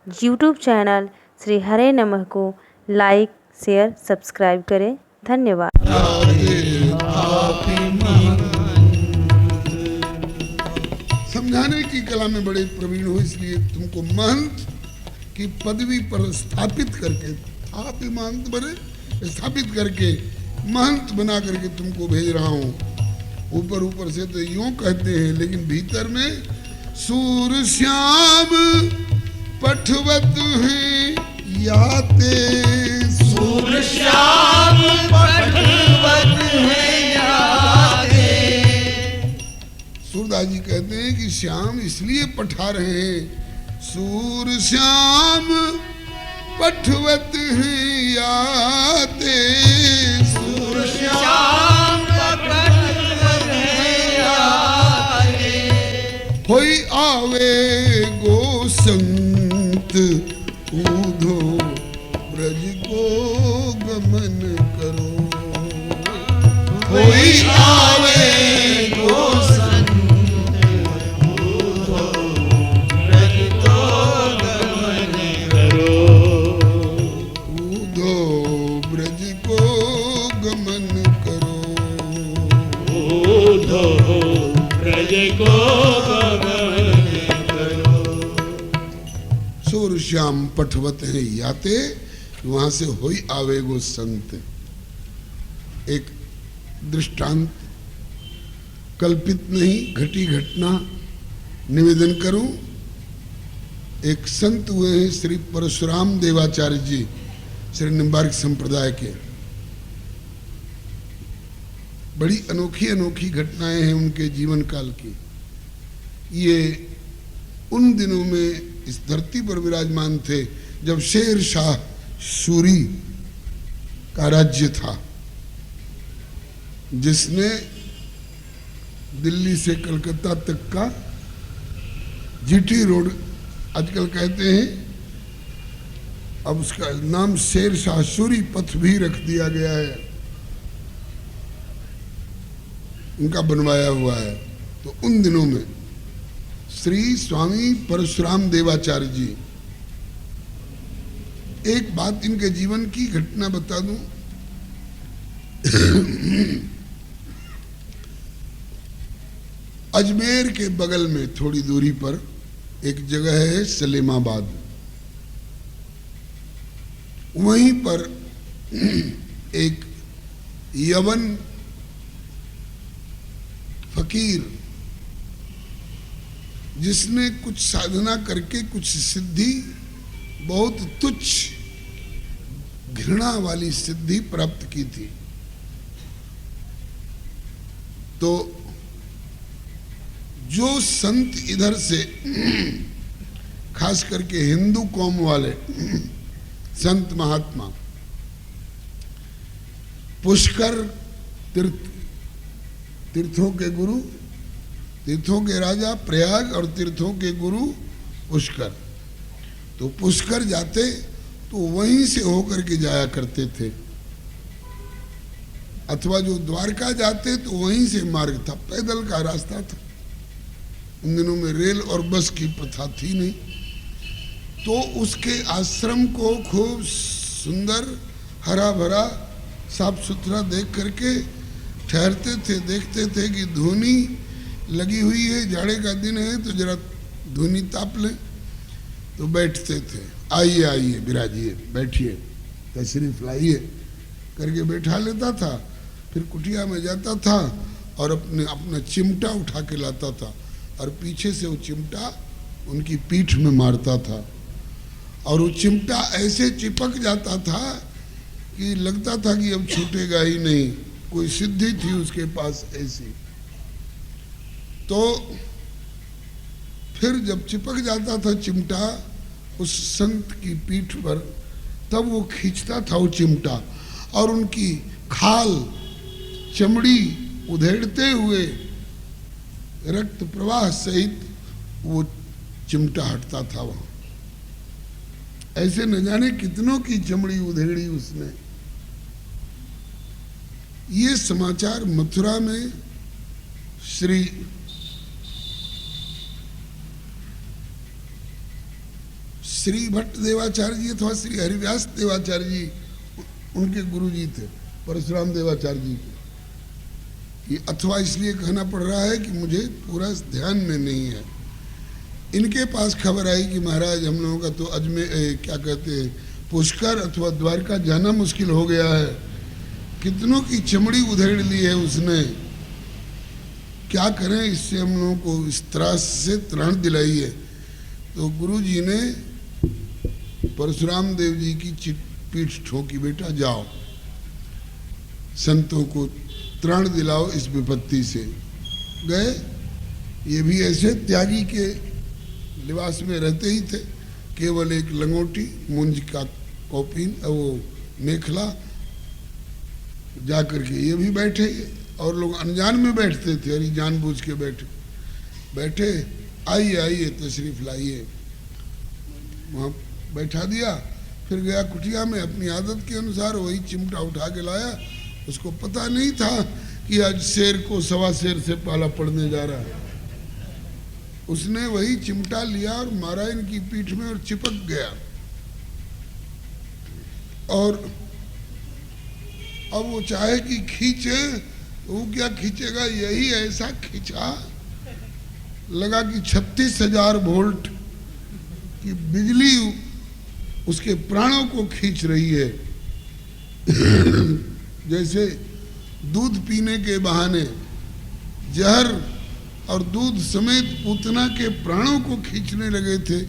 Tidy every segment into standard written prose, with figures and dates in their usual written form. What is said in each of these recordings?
YouTube channel Shri हरे नमः को like, share, subscribe करें। धन्यवाद। समझाने की कला में बड़े प्रवीण हो, इसलिए तुमको महंत की पदवी पर स्थापित करके, आप भी महंत बने, स्थापित करके महंत बना करके तुमको भेज रहा हूं। ऊपर ऊपर से तो यूं कहते हैं, लेकिन भीतर में सूर श्याम पठवत हैं याते, सूर श्याम पठवत हैं याते। सूरदास जी कहते हैं कि श्याम इसलिए पठा रहे हैं, सूर श्याम पठवत हैं याते, सूर श्याम पठवत हैं याते। होई आवे गो संत ऊधो ब्रज को गमन करो, कोई आवे गो संत ऊधो ब्रज को गमन करो, ऊधो ब्रज को गमन करो, ऊधो ब्रज को गमन करो। सूर श्याम पठवत हैं याते, वहां से होई आवेगो संत। एक दृष्टांत कल्पित नहीं, घटी घटना निवेदन करूं। एक संत हुए हैं श्री परशुराम देवाचार्य जी, श्री निम्बार्क संप्रदाय के। बड़ी अनोखी अनोखी घटनाएं हैं उनके जीवन काल की। ये उन दिनों में इस धरती पर विराजमान थे जब शेर शाह सूरी का राज्य था, जिसने दिल्ली से कलकत्ता तक का जीटी रोड आजकल कहते हैं, अब उसका नाम शेर शाह सूरी पथ भी रख दिया गया है, उनका बनवाया हुआ है। तो उन दिनों में श्री स्वामी परशुराम देवाचार्य जी, एक बात इनके जीवन की घटना बता दूं। अजमेर के बगल में थोड़ी दूरी पर एक जगह है सलेमाबाद, वहीं पर एक यवन फकीर, जिसने कुछ साधना करके कुछ सिद्धि, बहुत तुच्छ घृणा वाली सिद्धि प्राप्त की थी। तो जो संत इधर से खास करके हिंदू कौम वाले संत महात्मा, पुष्कर तीर्थों के गुरु, तीर्थों के राजा प्रयाग और तीर्थों के गुरु पुष्कर, तो पुष्कर जाते तो वहीं से होकर के जाया करते थे, अथवा जो द्वारका जाते तो वहीं से मार्ग था, पैदल का रास्ता था। उन दिनों में रेल और बस की प्रथा थी नहीं। तो उसके आश्रम को खूब सुंदर हरा भरा साफ सुथरा देख करके ठहरते थे, देखते थे कि धूनी लगी हुई है, जाड़े का दिन है तो जरा धूनी ताप लें, तो बैठते थे। आइए आइए विराजिए, बैठिए, तशरीफ लाइए करके बैठा लेता था। फिर कुटिया में जाता था और अपना चिमटा उठा के लाता था और पीछे से वो चिमटा उनकी पीठ में मारता था, और वो चिमटा ऐसे चिपक जाता था कि लगता था कि अब छूटेगा ही नहीं, कोई सिद्धि थी उसके पास ऐसी। तो फिर जब चिपक जाता था चिमटा उस संत की पीठ पर, तब वो खींचता था वो चिमटा, और उनकी खाल चमड़ी उधेड़ते हुए रक्त प्रवाह सहित वो चिमटा हटता था वहां। ऐसे न जाने कितनों की चमड़ी उधेड़ी उसने। ये समाचार मथुरा में श्री श्री भट्ट देवाचार्य जी अथवा श्री हरिव्यास देवाचार्य जी उनके गुरु जी थे, परशुराम देवाचार्य जी के। ये अथवा इसलिए कहना पड़ रहा है कि मुझे पूरा ध्यान में नहीं है। इनके पास खबर आई कि महाराज हम लोगों का तो अजमेर क्या कहते हैं पुष्कर अथवा द्वारका जाना मुश्किल हो गया है, कितनों की चमड़ी उधेड़ ली है उसने, क्या करें, इससे हम लोगों को इस त्रास से त्राण दिलाई है। तो गुरु जी ने परशुराम देव जी की पीठ ठोकी, बेटा जाओ संतों को त्राण दिलाओ इस विपत्ति से। गए, ये भी ऐसे त्यागी के लिबास में रहते ही थे, केवल एक लंगोटी मुंज का कौपीन वो मेखला जा करके ये भी बैठे, और लोग अनजान में बैठते थे, अरे जानबूझ के बैठे आइए आइए तशरीफ लाइए, वहाँ बैठा दिया। फिर गया कुटिया में, अपनी आदत के अनुसार वही चिमटा उठा के लाया। उसको पता नहीं था कि आज शेर को सवा शेर से पाला पड़ने जा रहा है। उसने वही चिमटा लिया और मारा इनकी पीठ में और चिपक गया। और अब वो चाहे कि खींचे, वो क्या खींचेगा, यही ऐसा खींचा लगा कि 36,000 वोल्ट की बिजली उसके प्राणों को खींच रही है। जैसे दूध पीने के बहाने जहर और दूध समेत पूतना के प्राणों को खींचने लगे थे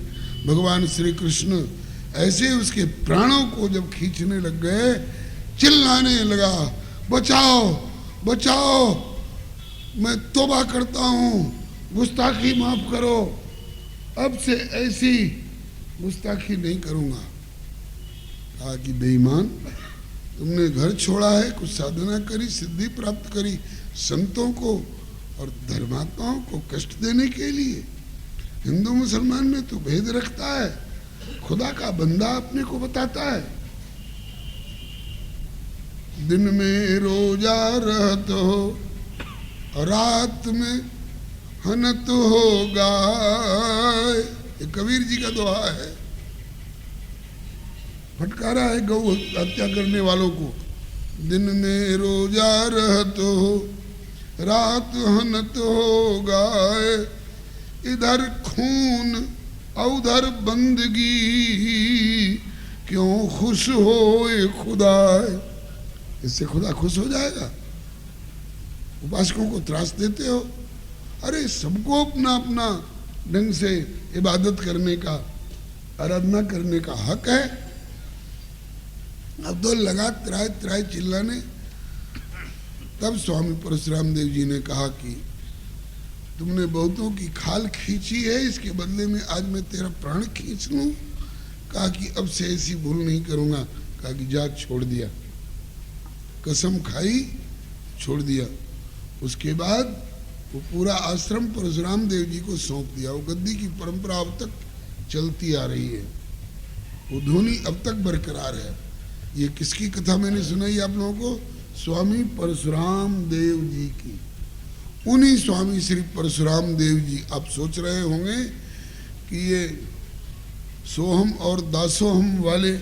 भगवान श्री कृष्ण, ऐसे उसके प्राणों को जब खींचने लग गए, चिल्लाने लगा, बचाओ बचाओ, मैं तौबा करता हूँ, गुस्ताखी माफ करो, अब से ऐसी गुस्ताखी नहीं करूँगा। कहा कि बेईमान, तुमने घर छोड़ा है, कुछ साधना करी, सिद्धि प्राप्त करी, संतों को और धर्मात्माओं को कष्ट देने के लिए। हिंदू मुसलमान में तो भेद रखता है, खुदा का बंदा अपने को बताता है। दिन में रोजा रहत हो, रात में हनत होगा, ये कबीर जी का दोहा है, फटकारा है गौ हत्या करने वालों को। दिन में रोजा रहत हो, रात हनत होगा, इधर खून उधर बंदगी, क्यों खुश होए खुदा, इससे खुदा खुश हो जाएगा। उपासकों को त्रास देते हो, अरे सबको अपना अपना ढंग से इबादत करने का, आराधना करने का हक है। अब तो लगा त्राय त्राय चिल्लाने। तब स्वामी परशुराम देव जी ने कहा कि तुमने बहुतों की खाल खींची है, इसके बदले में आज मैं तेरा प्राण खींच लूं। कहा कि अब से ऐसी भूल नहीं करूंगा। कहा कि जा, छोड़ दिया, कसम खाई, छोड़ दिया। उसके बाद वो पूरा आश्रम परशुराम देव जी को सौंप दिया। वो गद्दी की परंपरा अब तक चलती आ रही है, वो धुनी अब तक बरकरार है। ये किसकी कथा मैंने सुनाई आप लोगों को? स्वामी परशुराम देव जी की। उन्हीं स्वामी श्री परशुराम देव जी, आप सोच रहे होंगे कि ये सोहम और दासोहम वाले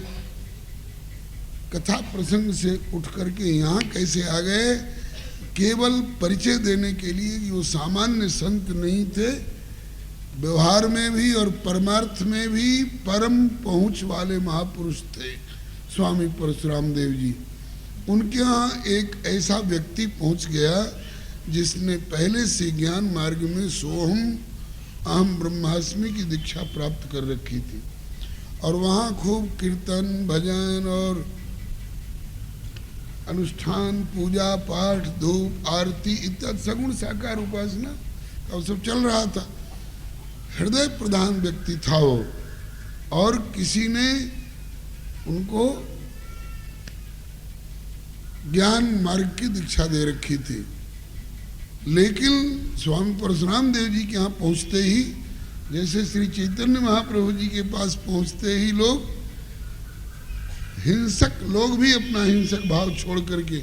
कथा प्रसंग से उठ करके यहाँ कैसे आ गए। केवल परिचय देने के लिए कि वो सामान्य संत नहीं थे, व्यवहार में भी और परमार्थ में भी परम पहुँच वाले महापुरुष थे स्वामी परशुराम देव जी। उनके यहाँ एक ऐसा व्यक्ति पहुँच गया जिसने पहले से ज्ञान मार्ग में सोहम अहम ब्रह्मास्मि की दीक्षा प्राप्त कर रखी थी, और वहाँ खूब कीर्तन भजन और अनुष्ठान, पूजा पाठ, धूप आरती इत्यादि सगुण साकार उपासना का सब चल रहा था। हृदय प्रधान व्यक्ति था वो, और किसी ने उनको ज्ञान मार्ग की दीक्षा दे रखी थी। लेकिन स्वामी परशुराम देव जी के यहाँ पहुँचते ही, जैसे श्री चैतन्य महाप्रभु जी के पास पहुँचते ही लोग, हिंसक लोग भी अपना हिंसक भाव छोड़ करके,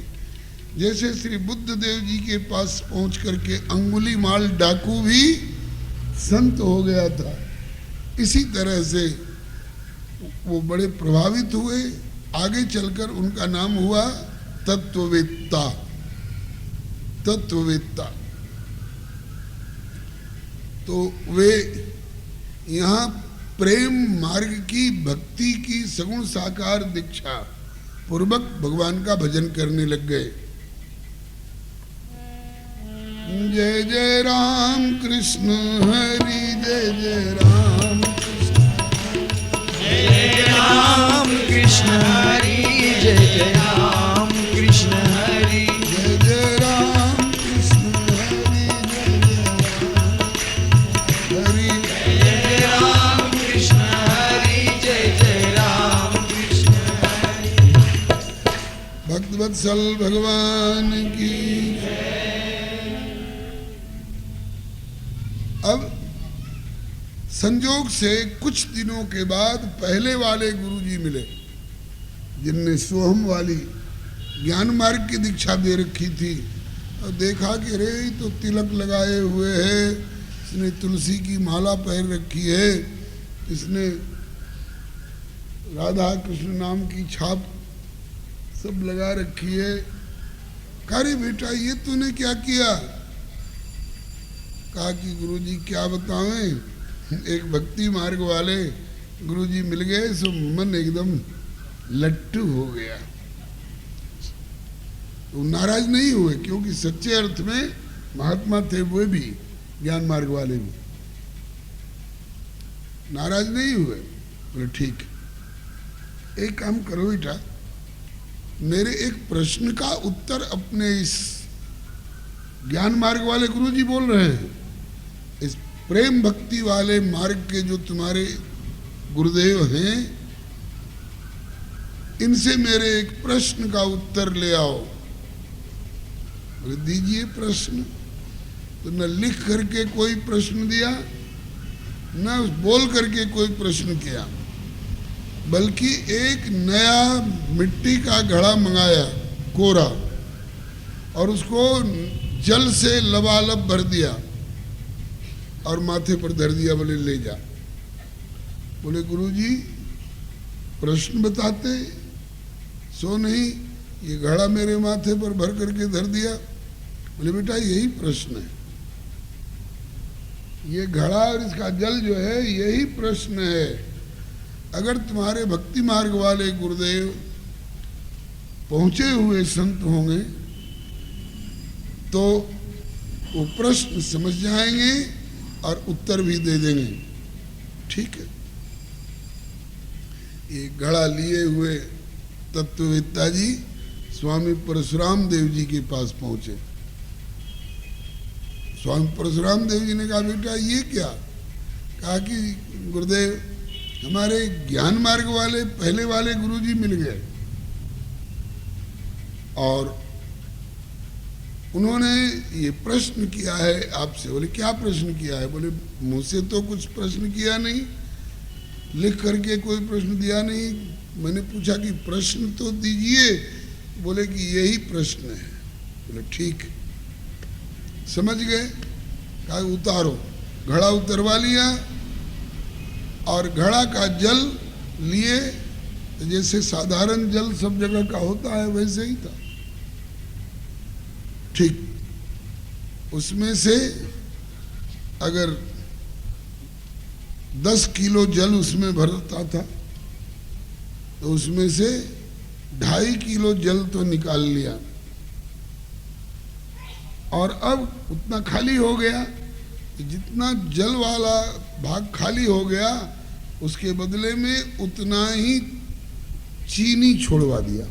जैसे श्री बुद्ध देव जी के पास पहुँच करके अंगुली माल डाकू भी संत हो गया था, इसी तरह से वो बड़े प्रभावित हुए। आगे चलकर उनका नाम हुआ तत्ववेत्ता। तत्ववेत्ता। तो वे यहाँ प्रेम मार्ग की, भक्ति की सगुण साकार दीक्षा पूर्वक भगवान का भजन करने लग गए। जय जय राम कृष्ण हरि, जय जय राम जय राम कृष्ण हरि, जय जय राम कृष्ण हरि, जय जय राम कृष्ण हरि, जय जय राम कृष्ण हरि, जय राम कृष्ण हरि, जय जय राम कृष्ण हरि। भक्तवत्सल भगवान की। अब संजोग से कुछ दिनों के बाद पहले वाले गुरुजी मिले, जिनने सोहम वाली ज्ञान मार्ग की दीक्षा दे रखी थी। और देखा कि रे तो तिलक लगाए हुए है, इसने तुलसी की माला पहन रखी है, इसने राधा कृष्ण नाम की छाप सब लगा रखी है। अरे बेटा ये तूने क्या किया? कहा कि गुरुजी क्या बतावें, एक भक्ति मार्ग वाले गुरुजी मिल गए, सो मन एकदम लट्टू हो गया। तो नाराज नहीं हुए, क्योंकि सच्चे अर्थ में महात्मा थे वे भी, ज्ञान मार्ग वाले भी नाराज नहीं हुए। बोले ठीक, एक काम करो बेटा, मेरे एक प्रश्न का उत्तर अपने इस ज्ञान मार्ग वाले गुरुजी बोल रहे हैं, इस प्रेम भक्ति वाले मार्ग के जो तुम्हारे गुरुदेव हैं, इनसे मेरे एक प्रश्न का उत्तर ले आओ। बोले दीजिए प्रश्न। तो न लिख करके कोई प्रश्न दिया, न बोल करके कोई प्रश्न किया, बल्कि एक नया मिट्टी का घड़ा मंगाया कोरा, और उसको जल से लबालब भर दिया और माथे पर धर दिया। बोले ले जा। बोले गुरुजी प्रश्न बताते, सो नहीं, ये घड़ा मेरे माथे पर भर करके धर दिया। बोले बेटा यही प्रश्न है, ये घड़ा और इसका जल जो है यही प्रश्न है। अगर तुम्हारे भक्ति मार्ग वाले गुरुदेव पहुंचे हुए संत होंगे तो वो प्रश्न समझ जाएंगे और उत्तर भी दे देंगे। ठीक है। ये घड़ा लिए हुए तत्ववेत्ता जी स्वामी परशुराम देव जी के पास पहुंचे। स्वामी परशुराम देव जी ने कहा बेटा ये क्या? कहा कि गुरुदेव हमारे ज्ञान मार्ग वाले पहले वाले गुरुजी मिल गए और उन्होंने ये प्रश्न किया है आपसे। बोले क्या प्रश्न किया है? बोले मुझसे तो कुछ प्रश्न किया नहीं, लिख करके कोई प्रश्न दिया नहीं, मैंने पूछा कि प्रश्न तो दीजिए। बोले कि यही प्रश्न है। बोले ठीक, समझ गए। कहा उतारो। घड़ा उतरवा लिया और घड़ा का जल लिए, जैसे साधारण जल सब जगह का होता है वैसे ही था। ठीक, उसमें से अगर 10 किलो जल उसमें भरता था तो उसमें से 2.5 किलो जल तो निकाल लिया और अब उतना खाली हो गया। जितना जल वाला भाग खाली हो गया उसके बदले में उतना ही चीनी छोड़वा दिया।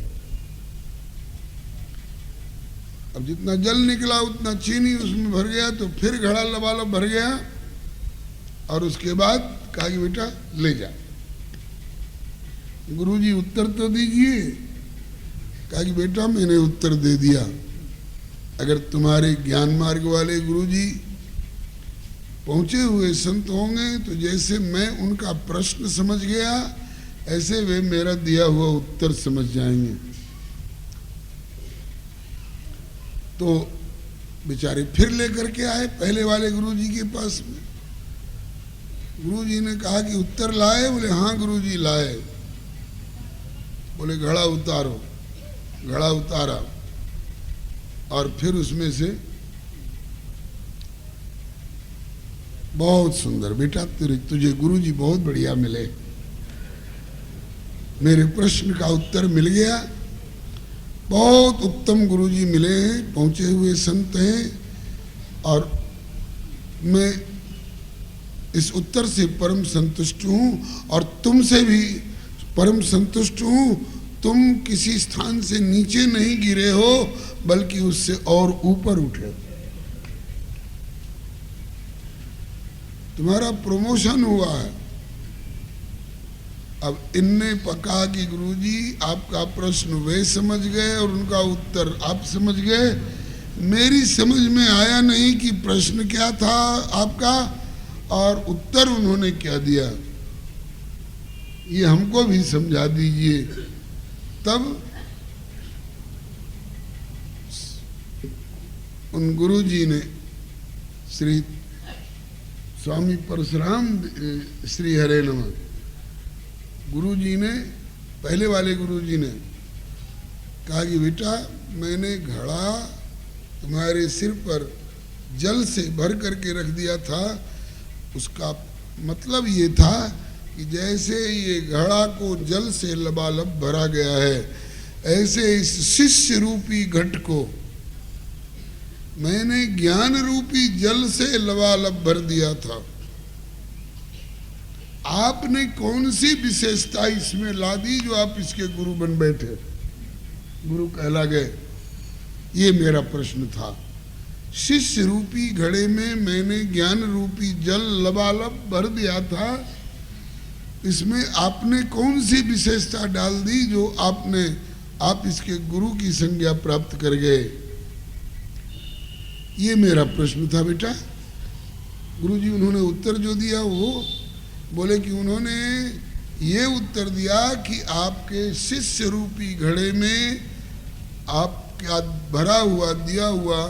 अब जितना जल निकला उतना चीनी उसमें भर गया, तो फिर घड़ा लबालब भर गया और उसके बाद कहा कि बेटा ले जा। गुरुजी उत्तर तो दीजिए। कहा कि बेटा मैंने उत्तर दे दिया। अगर तुम्हारे ज्ञान मार्ग वाले गुरुजी पहुंचे हुए संत होंगे तो जैसे मैं उनका प्रश्न समझ गया ऐसे वे मेरा दिया हुआ उत्तर समझ जाएंगे। तो बेचारे फिर लेकर के आए पहले वाले गुरुजी के पास में। गुरुजी ने कहा कि उत्तर लाए? बोले हाँ गुरुजी लाए। बोले घड़ा उतारो। घड़ा उतारा और फिर उसमें से बहुत सुंदर, बेटा तुझे गुरुजी बहुत बढ़िया मिले, मेरे प्रश्न का उत्तर मिल गया, बहुत उत्तम गुरुजी मिले हैं, पहुंचे हुए संत हैं और मैं इस उत्तर से परम संतुष्ट हूं और तुमसे भी परम संतुष्ट हूं। तुम किसी स्थान से नीचे नहीं गिरे हो बल्कि उससे और ऊपर उठे, तुम्हारा प्रमोशन हुआ है। अब इनने पका कि गुरुजी आपका प्रश्न वे समझ गए और उनका उत्तर आप समझ गए, मेरी समझ में आया नहीं कि प्रश्न क्या था आपका और उत्तर उन्होंने क्या दिया, ये हमको भी समझा दीजिए। तब उन गुरुजी ने श्री स्वामी परशुराम श्री हरे नमः गुरुजी ने, पहले वाले गुरुजी ने कहा कि बेटा मैंने घड़ा तुम्हारे सिर पर जल से भर करके रख दिया था, उसका मतलब ये था कि जैसे ये घड़ा को जल से लबालब भरा गया है, ऐसे इस शिष्य रूपी घट को मैंने ज्ञान रूपी जल से लबालब भर दिया था। आपने कौन सी विशेषता इसमें ला दी जो आप इसके गुरु बन बैठे, गुरु कहला गए? ये मेरा प्रश्न था। शिष्य रूपी घड़े में मैंने ज्ञान रूपी जल लबालब भर दिया था, इसमें आपने कौन सी विशेषता डाल दी जो आप इसके गुरु की संज्ञा प्राप्त कर गए? ये मेरा प्रश्न था बेटा। गुरुजी उन्होंने उत्तर जो दिया वो बोले कि उन्होंने ये उत्तर दिया कि आपके शिष्य रूपी घड़े में आपका भरा हुआ दिया हुआ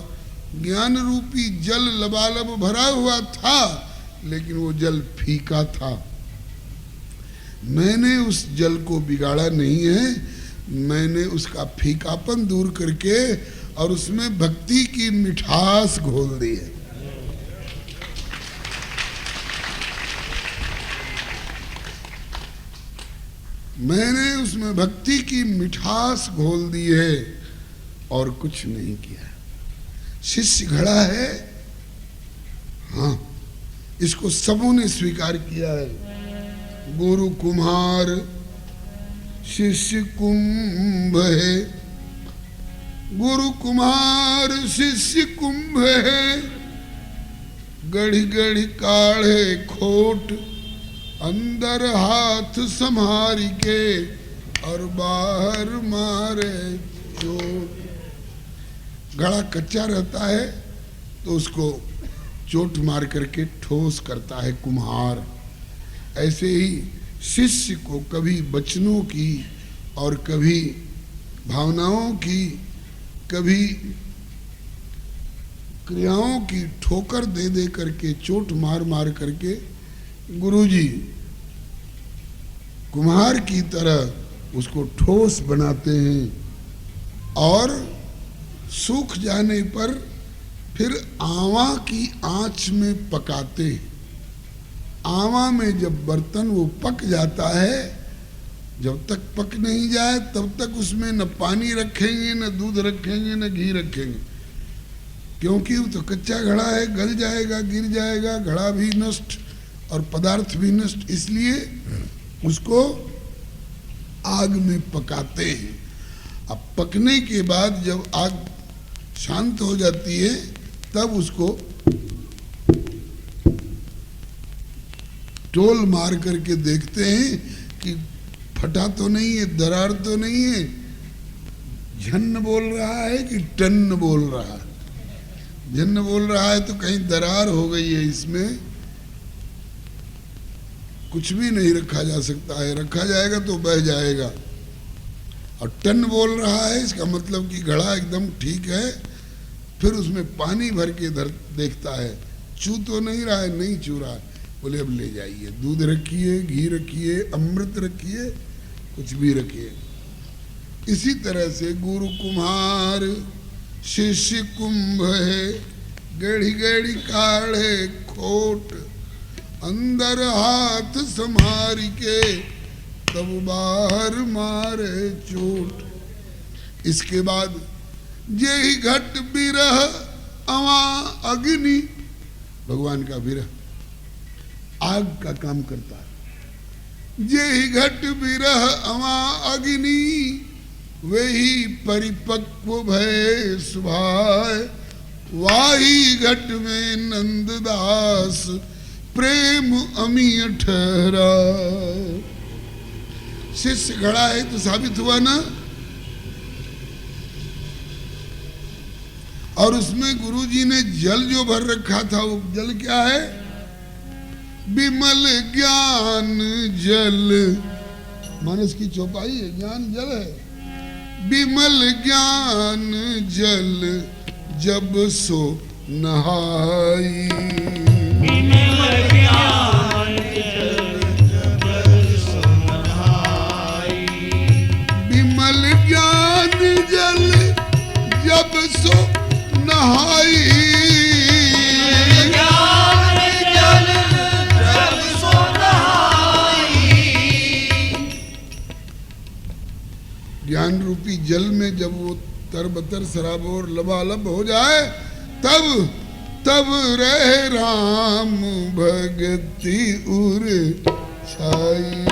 ज्ञान रूपी जल लबालब भरा हुआ था, लेकिन वो जल फीका था। मैंने उस जल को बिगाड़ा नहीं है, मैंने उसका फीकापन दूर करके और उसमें भक्ति की मिठास घोल दी है। मैंने उसमें भक्ति की मिठास घोल दी है और कुछ नहीं किया। शिष्य घड़ा है, हाँ, इसको सबों ने स्वीकार किया है। गुरु कुम्हार शिष्य कुंभ है, गुरु कुम्हार शिष्य कुंभ है, गढ़ी गढ़ी काढ़े खोट, अंदर हाथ संहारी के और बाहर मारे चोट। घड़ा कच्चा रहता है तो उसको चोट मार करके ठोस करता है कुम्हार। ऐसे ही शिष्य को कभी वचनों की और कभी भावनाओं की, कभी क्रियाओं की ठोकर दे दे करके, चोट मार मार करके गुरुजी कुम्हार की तरह उसको ठोस बनाते हैं और सूख जाने पर फिर आवा की आंच में पकाते हैं। आवा में जब बर्तन वो पक जाता है, जब तक पक नहीं जाए तब तक उसमें न पानी रखेंगे, न दूध रखेंगे, न घी रखेंगे, क्योंकि वो तो कच्चा घड़ा है, गल जाएगा, गिर जाएगा, घड़ा भी नष्ट और पदार्थ भी नष्ट। इसलिए उसको आग में पकाते हैं। अब पकने के बाद जब आग शांत हो जाती है तब उसको टोल मार करके देखते हैं कि फटा तो नहीं है, दरार तो नहीं है, झन्न बोल रहा है कि टन्न बोल रहा है। झन्न बोल रहा है तो कहीं दरार हो गई है, इसमें कुछ भी नहीं रखा जा सकता है, रखा जाएगा तो बह जाएगा। और टन बोल रहा है, इसका मतलब कि घड़ा एकदम ठीक है। फिर उसमें पानी भर के देखता है, चू तो नहीं रहा है, नहीं चू रहा है, बोले अब ले जाइए, दूध रखिए, घी रखिए, अमृत रखिए, कुछ भी रखिए। इसी तरह से गुरु कुम्हार शिष्य कुंभ है, गढ़ी गढ़ी काढ़े खोट, अंदर हाथ संहार के तब बाहर मारे चोट। इसके बाद जेहि घट बिरह अवा अग्नि, भगवान का विरह आग का काम करता है। जेहि घट बिरह अवा अग्नि, वही परिपक्व भय सुभाय, वाही घट में नंददास प्रेम अमीय ठहरा। शिष्य घड़ा है तो साबित हुआ ना। और उसमें गुरुजी ने जल जो भर रखा था, वो जल क्या है? विमल ज्ञान जल, मानस की चौपाई है, ज्ञान जल है। विमल ज्ञान जल जब सो नहाई, विमल ज्ञान जल जब सो नहाई, विमल ज्ञान जल जब सो नहाई, ज्ञान जल जब सो नहाई। ज्ञान रूपी जल में जब वो तरबतर सराबोर लबालब हो जाए, तब तब रहे राम भगति उर छाई,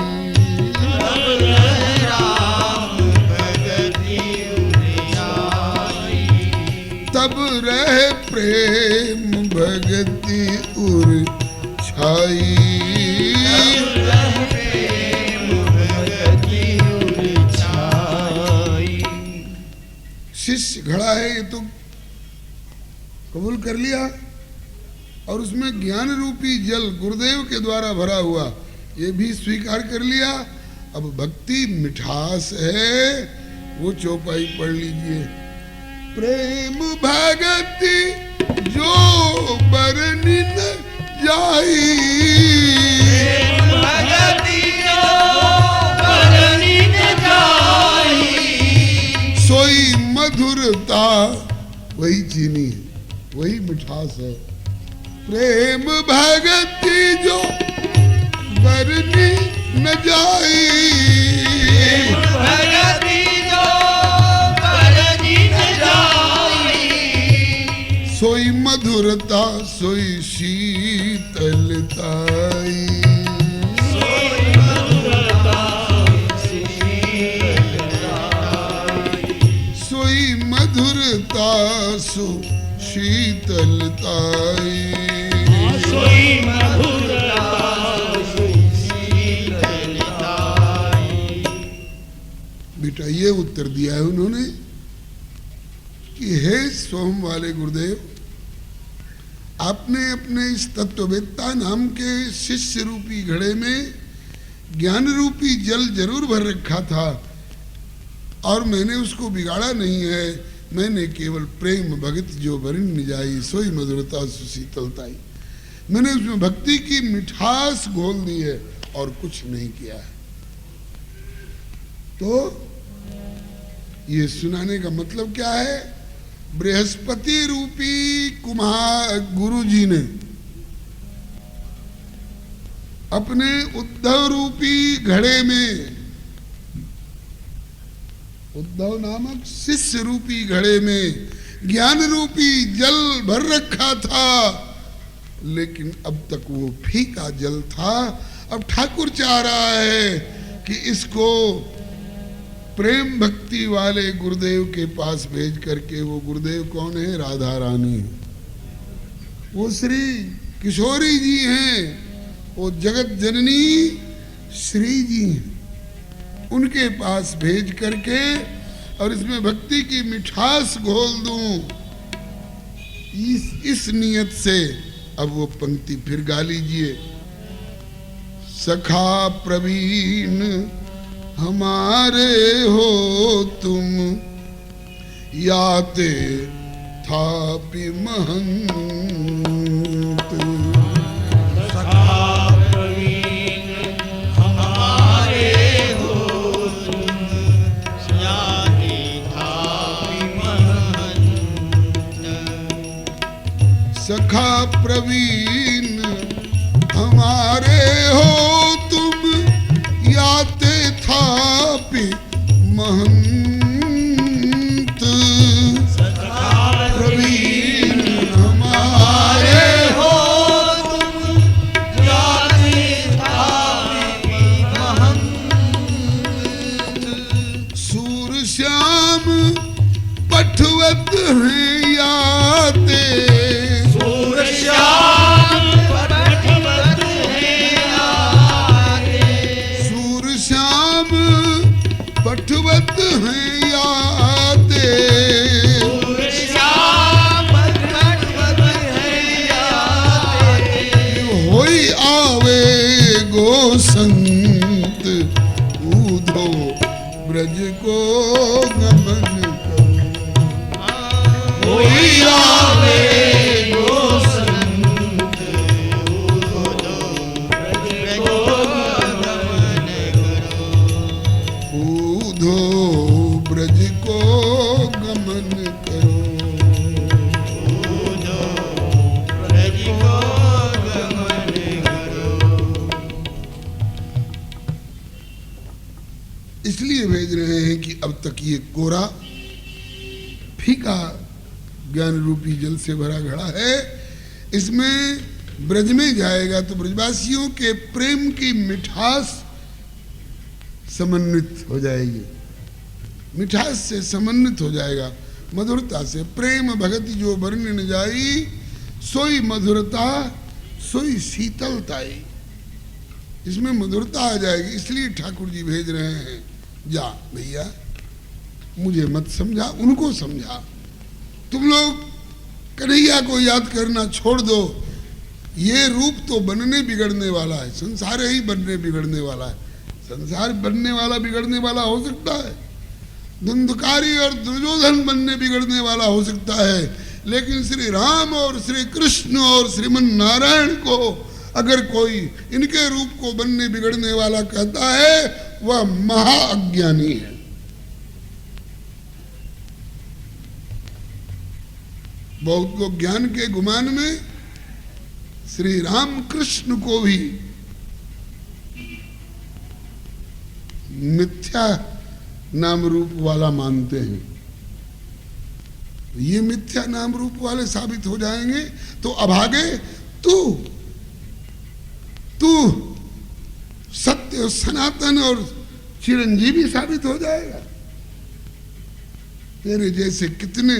तब रहे राम भगति उर छाई, तब रहे प्रेम भगति उर छाई। तब रहे प्रेम भगति उर छाई। शिष्य घड़ा है, ये तो कबूल कर लिया, और उसमें ज्ञान रूपी जल गुरुदेव के द्वारा भरा हुआ, ये भी स्वीकार कर लिया। अब भक्ति मिठास है, वो चौपाई पढ़ लीजिए। प्रेम भगति जो बरनी न जाई, भगति जो बरनी न जाई, सोई मधुरता वही चीनी है, वही मिठास है। प्रेम भगति जो बरनी न जाई, भगति जो बरनी न जाई, सोई मधुरता सोई शीतलताई, सोई मधुरता सोई मधुरता सो शीतलताई, सोई मधुरता शीतलताई। बेटा ये उत्तर दिया है उन्होंने कि हे स्वयं वाले गुरुदेव, आपने अपने इस तत्ववेत्ता नाम के शिष्य रूपी घड़े में ज्ञान रूपी जल जरूर भर रखा था, और मैंने उसको बिगाड़ा नहीं है। मैंने केवल प्रेम भगत जो बरन न जाई, सोई मधुरता सुशीतलताई, मैंने उसमें भक्ति की मिठास घोल दी है और कुछ नहीं किया है। तो ये सुनाने का मतलब क्या है? बृहस्पति रूपी कुम्हार गुरु जी ने अपने उद्धव रूपी घड़े में, उद्धव नामक शिष्य रूपी घड़े में ज्ञान रूपी जल भर रखा था, लेकिन अब तक वो फीका जल था। अब ठाकुर चाह रहा है कि इसको प्रेम भक्ति वाले गुरुदेव के पास भेज करके, वो गुरुदेव कौन है? राधा रानी, वो श्री किशोरी जी हैं, वो जगत जननी श्री जी हैं, उनके पास भेज करके और इसमें भक्ति की मिठास घोल दूं, इस नियत से अब वो पंक्ति फिर गा लीजिए। सखा प्रवीण हमारे हो तुम, याते थापि महंत। सखा प्रवीण हमारे हो तुम याते थापि महंत प्रवीण हमारे हो तुम जाते थापि महंत। सूर श्याम पठवत हैं याते सूर श्याम पठवत हैं याते। सूर श्याम पठवत हैं याते सूर श्याम पठवत हैं याते। होई आवे गो संत ऊधो ब्रज को गमन करो। कोई आवे गो संत ऊधो ब्रज को गमन करो। ऊधो ब्रज को गमन करो। ऊधो ब्रज को गमन करो। इसलिए भेज रहे हैं कि अब तक ये कोरा फीका ज्ञान रूपी जल से भरा घड़ा है, इसमें ब्रज में जाएगा तो ब्रजवासियों के प्रेम की मिठास समन्वित हो जाएगी, मिठास से समन्वित हो जाएगा, मधुरता से। प्रेम भगति जो वर्ण्य न जाई सोई मधुरता सोई शीतलताई, इसमें मधुरता आ जाएगी। इसलिए ठाकुर जी भेज रहे हैं, जा भैया मुझे मत समझा, उनको समझा। तुम लोग कन्हैया को याद करना छोड़ दो। ये रूप तो बनने बिगड़ने वाला है, संसार ही बनने बिगड़ने वाला है। संसार बनने वाला बिगड़ने वाला हो सकता है, धुंधकारी और दुर्योधन बनने बिगड़ने वाला हो सकता है, लेकिन श्री राम और श्री कृष्ण और श्रीमन नारायण को अगर कोई इनके रूप को बनने बिगड़ने वाला कहता है वह महाअज्ञानी है। बहुत लोग ज्ञान के गुमान में श्री राम कृष्ण को भी मिथ्या नाम रूप वाला मानते हैं। ये मिथ्या नाम रूप वाले साबित हो जाएंगे तो अभागे तू सत्य सनातन और चिरंजीवी साबित हो जाएगा। तेरे जैसे कितने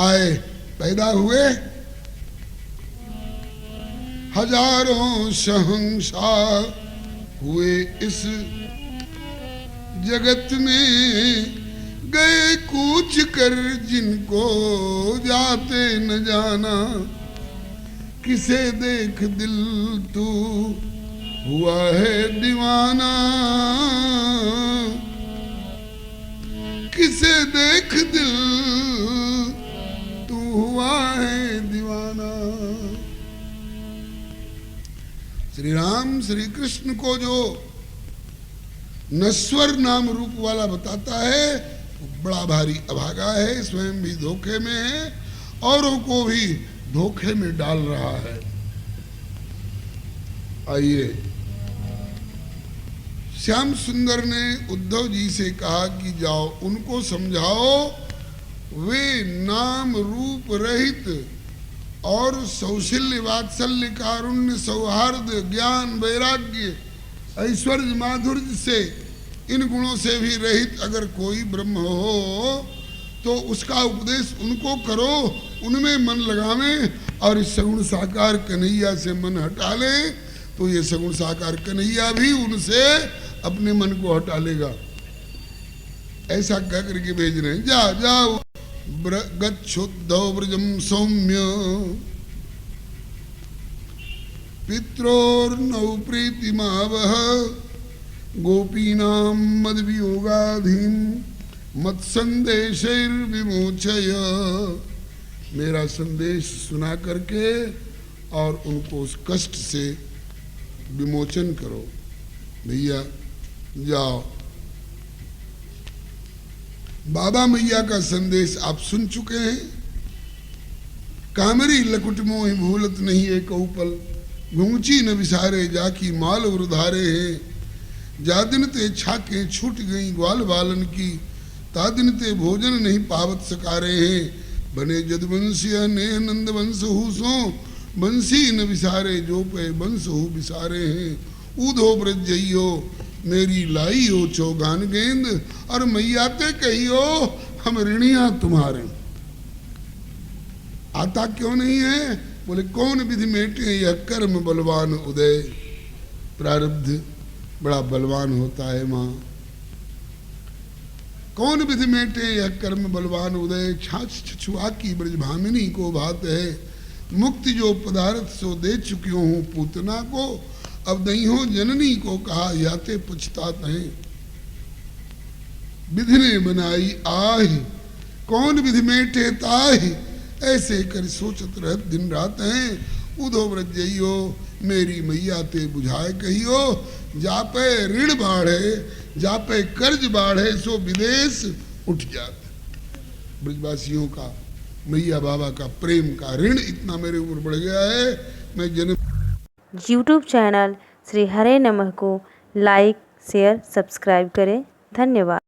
आए पैदा हुए, हजारों शहंशाह हुए इस जगत में, गए कूच कर जिनको जाते न जाना, किसे देख दिल तू हुआ है दीवाना, किसे देख दिल तू हुआ है दीवाना। श्री राम श्री कृष्ण को जो नश्वर नाम रूप वाला बताता है वो बड़ा भारी अभागा है, स्वयं भी धोखे में है, औरों को भी धोखे में डाल रहा है। आइए, श्याम सुंदर ने उद्धव जी से कहा कि जाओ उनको समझाओ, वे नाम रूप रहित और सौशील्य वात्सल्य कारुण्य सौहार्द ज्ञान वैराग्य ऐश्वर्य माधुर्य से इन गुणों से भी रहित अगर कोई ब्रह्म हो तो उसका उपदेश उनको करो, उनमें मन लगावें और इस सगुण साकार कन्हैया से मन हटा लें तो ये सगुण साकार कन्हैया भी उनसे अपने मन को हटा लेगा। ऐसा कह करके भेज रहे हैं, जा जाओ गच्छुद्धौ व्रजम सौम्य पित्रोर्नौ प्रीतिमावह गोपीनां मद्वियोगाधीं मत्संदेशैर्विमोचय। मेरा संदेश सुना करके और उनको उस कष्ट से विमोचन करो। भैया जाओ, बाबा मैया का संदेश आप सुन चुके हैं, कामरी लकुट मोहि भूलत नहीं एक उपल, घुंची न विसारे जाकी माल वृधारे हैं। जादिन ते छाके छूट गई ग्वाल बालन की, तादिन ते भोजन नहीं पावत सकारे हैं। बने जदवंशिया ने नंद वंश हूसो, बंसी न विसारे जो पे बंस हो विसारे हैं। ऊधो ब्रज जइयो मेरी लाई हो चौगान गेंद, और मैया ते कहियो हम ऋणिया तुम्हारे। आता क्यों नहीं है? बोले कौन विधि मेटे यह कर्म बलवान उदय। प्रारब्ध बड़ा बलवान होता है माँ। कौन विधि मेटे यह कर्म बलवान उदय, छाछ छछुआ की ब्रज भामिनी को भात है। मुक्ति जो पदार्थ सो दे चुकी हूँ पूतना को, अब नहीं हो जननी को कहा याते पछतात हैं। विधि ने बनाई आह, कौन विधि मेटे ताह, ऐसे कर सोचत रहत दिन रात हैं। उधो व्रत जइयो मेरी मैया ते बुझाए कहियो, जापे ऋण बाढ़े जापे कर्ज बाढ़े सो विदेश उठ जाते। ब्रजवासियों का मैया बाबा का प्रेम का ऋण इतना मेरे ऊपर बढ़ गया है, मैं जन्म। यूट्यूब चैनल श्री हरे नमः को लाइक शेयर सब्सक्राइब करें। धन्यवाद।